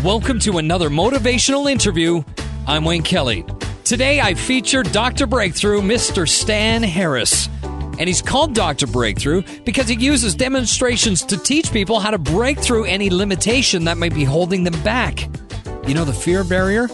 Welcome to another motivational interview. I'm Wayne Kelly. Today I feature Dr. Breakthrough, Mr. Stan Harris. And he's called Dr. Breakthrough because he uses demonstrations to teach people how to break through any limitation that might be holding them back. You know the fear barrier?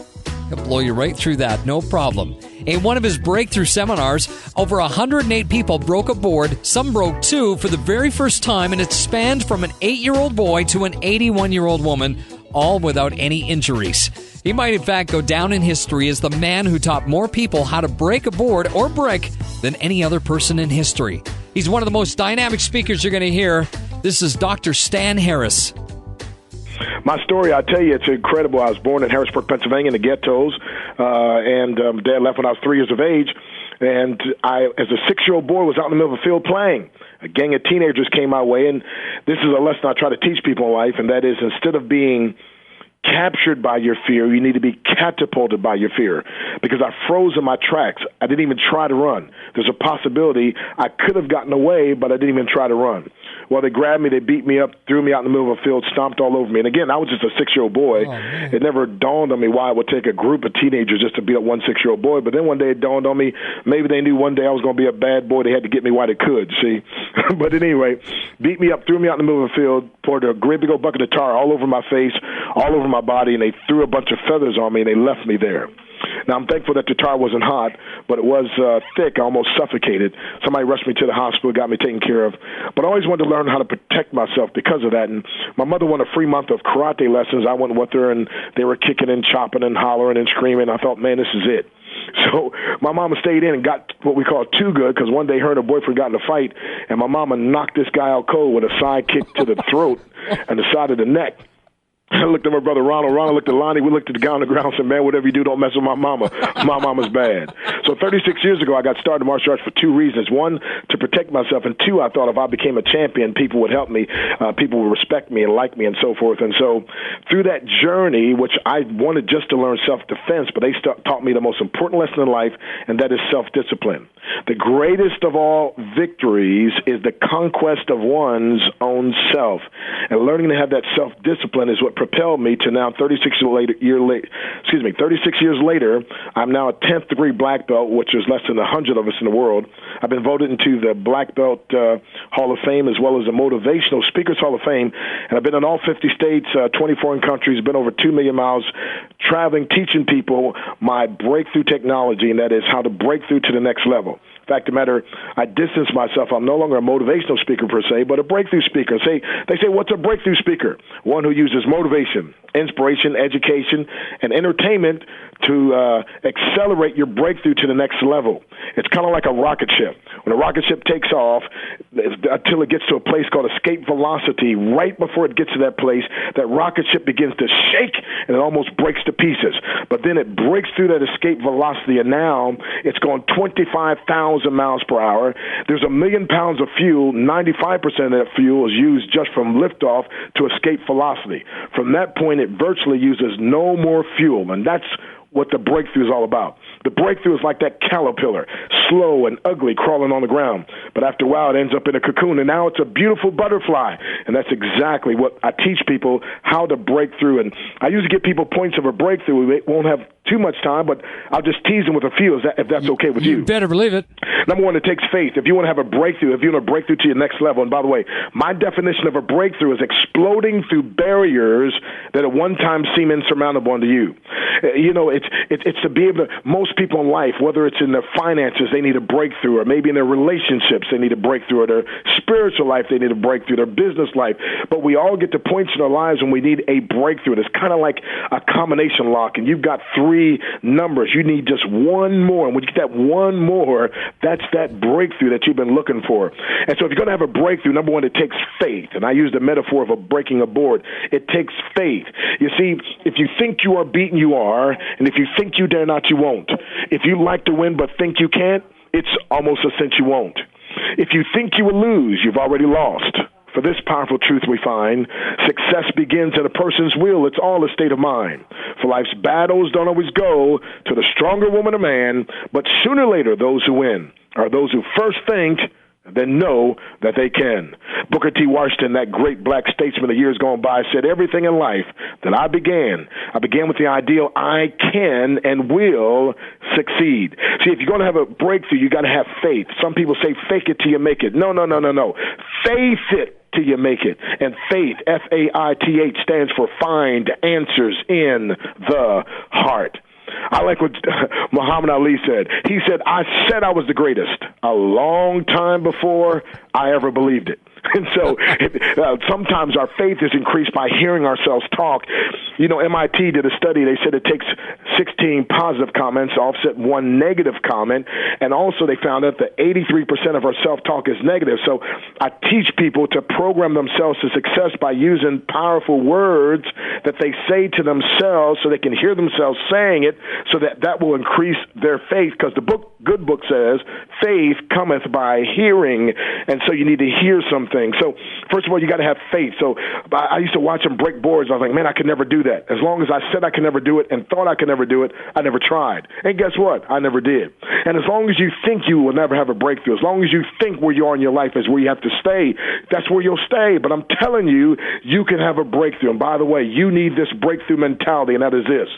He'll blow you right through that, no problem. In one of his breakthrough seminars, over 108 people broke a board, some broke two for the very first time, and it spanned from an 8-year-old boy to an 81-year-old woman, all without any injuries. He might in fact go down in history as the man who taught more people how to break a board or brick than any other person in history. He's one of the most dynamic speakers you're going to hear. This is Dr. Stan Harris. My story, I tell you, it's incredible. I was born in Harrisburg, Pennsylvania, in the ghettos, and Dad left when I was 3 years of age. And I, as a 6-year-old boy, was out in the middle of the field playing. A gang of teenagers came my way, and this is a lesson I try to teach people in life, and that is instead of being captured by your fear, you need to be catapulted by your fear. Because I froze in my tracks. I didn't even try to run. There's a possibility I could have gotten away, but I didn't even try to run. Well, they grabbed me, they beat me up, threw me out in the middle of a field, stomped all over me. And again, I was just a 6-year-old boy. It never dawned on me why it would take a group of teenagers just to beat up one 6-year-old boy. But then one day it dawned on me, maybe they knew one day I was going to be a bad boy. They had to get me while they could, see. But anyway, beat me up, threw me out in the middle of the field, poured a great big old bucket of tar all over my face, all over my body, and they threw a bunch of feathers on me, and they left me there. Now, I'm thankful that the tar wasn't hot, but it was thick. I almost suffocated. Somebody rushed me to the hospital, got me taken care of. But I always wanted to learn how to protect myself because of that. And my mother wanted a free month of karate lessons. I went with her, and they were kicking and chopping and hollering and screaming. I thought, man, this is it. So my mama stayed in and got what we call too good because one day her and her boyfriend got in a fight, and my mama knocked this guy out cold with a side kick to the throat and the side of the neck. I looked at my brother Ronald. Ronald looked at Lonnie. We looked at the guy on the ground and said, man, whatever you do, don't mess with my mama. My mama's bad. So 36 years ago, I got started in martial arts for two reasons. One, to protect myself. And two, I thought if I became a champion, people would help me. People would respect me and like me and so forth. And so through that journey, which I wanted just to learn self-defense, but they taught me the most important lesson in life, and that is self-discipline. The greatest of all victories is the conquest of one's own self. And learning to have that self-discipline is what propelled me to now 36 years later, I'm now a 10th degree black belt, which is less than 100 of us in the world. I've been voted into the Black Belt Hall of Fame as well as the Motivational Speakers Hall of Fame. And I've been in all 50 states, 20 foreign countries, been over 2 million miles traveling, teaching people my breakthrough technology, and that is how to break through to the next level. Fact of the matter, I distance myself. I'm no longer a motivational speaker per se, but a breakthrough speaker. They say, what's a breakthrough speaker? One who uses motivation, inspiration, education, and entertainment to accelerate your breakthrough to the next level. It's kind of like a rocket ship. When a rocket ship takes off, until it gets to a place called escape velocity, right before it gets to that place, that rocket ship begins to shake and it almost breaks to pieces. But then it breaks through that escape velocity, and now it's going 25,000 miles per hour. There's 1 million pounds of fuel. 95% of that fuel is used just from liftoff to escape velocity. From that point, it virtually uses no more fuel, and that's what the breakthrough is all about. The breakthrough is like that caterpillar, slow and ugly, crawling on the ground. But after a while, it ends up in a cocoon, and now it's a beautiful butterfly. And that's exactly what I teach people, how to break through. And I usually give people points of a breakthrough. We won't have too much time, but I'll just tease them with a few, if that's okay with you. You better believe it. Number one, it takes faith. If you want to have a breakthrough, if you want to break through to your next level, and by the way, my definition of a breakthrough is exploding through barriers that at one time seem insurmountable unto you. It's to be able to, most people in life, whether it's in their finances, they need a breakthrough, or maybe in their relationships, they need a breakthrough, or their spiritual life, they need a breakthrough, their business life. But we all get to points in our lives when we need a breakthrough. It's kind of like a combination lock, and you've got 3 numbers. You need just one more. And when you get that one more, that's that breakthrough that you've been looking for. And so if you're going to have a breakthrough, number one, it takes faith. And I use the metaphor of breaking a board. It takes faith. You see, if you think you are beaten, you are. And if you think you dare not, you won't. If you like to win but think you can't, it's almost a cinch you won't. If you think you will lose, you've already lost. For this powerful truth we find, success begins in a person's will. It's all a state of mind. For life's battles don't always go to the stronger woman or man, but sooner or later those who win are those who first think, then know that they can. Booker T. Washington, that great black statesman of years gone by, said everything in life that I began with the ideal I can and will succeed. See, if you're going to have a breakthrough, you got to have faith. Some people say fake it till you make it. No. Faith it till you make it. And faith, F-A-I-T-H, stands for find answers in the heart. I like what Muhammad Ali said. He said, I said I was the greatest a long time before I ever believed it. And so sometimes our faith is increased by hearing ourselves talk. You know, MIT did a study. They said it takes 16 positive comments to offset one negative comment. And also they found out that 83% of our self-talk is negative. So I teach people to program themselves to success by using powerful words that they say to themselves so they can hear themselves saying it, so that will increase their faith, because the good book says faith cometh by hearing. And so you need to hear something. So first of all, you got to have faith. So I used to watch them break boards. I was like, man, I could never do that. As long as I said I could never do it and thought I could never do it, I never tried. And guess what? I never did. And as long as you think you will never have a breakthrough, as long as you think where you are in your life is where you have to stay, that's where you'll stay. But I'm telling you, you can have a breakthrough. And by the way, you need this breakthrough mentality, and that is this.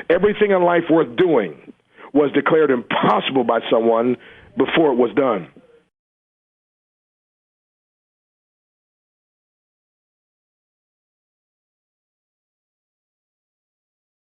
Everything in life worth doing was declared impossible by someone before it was done.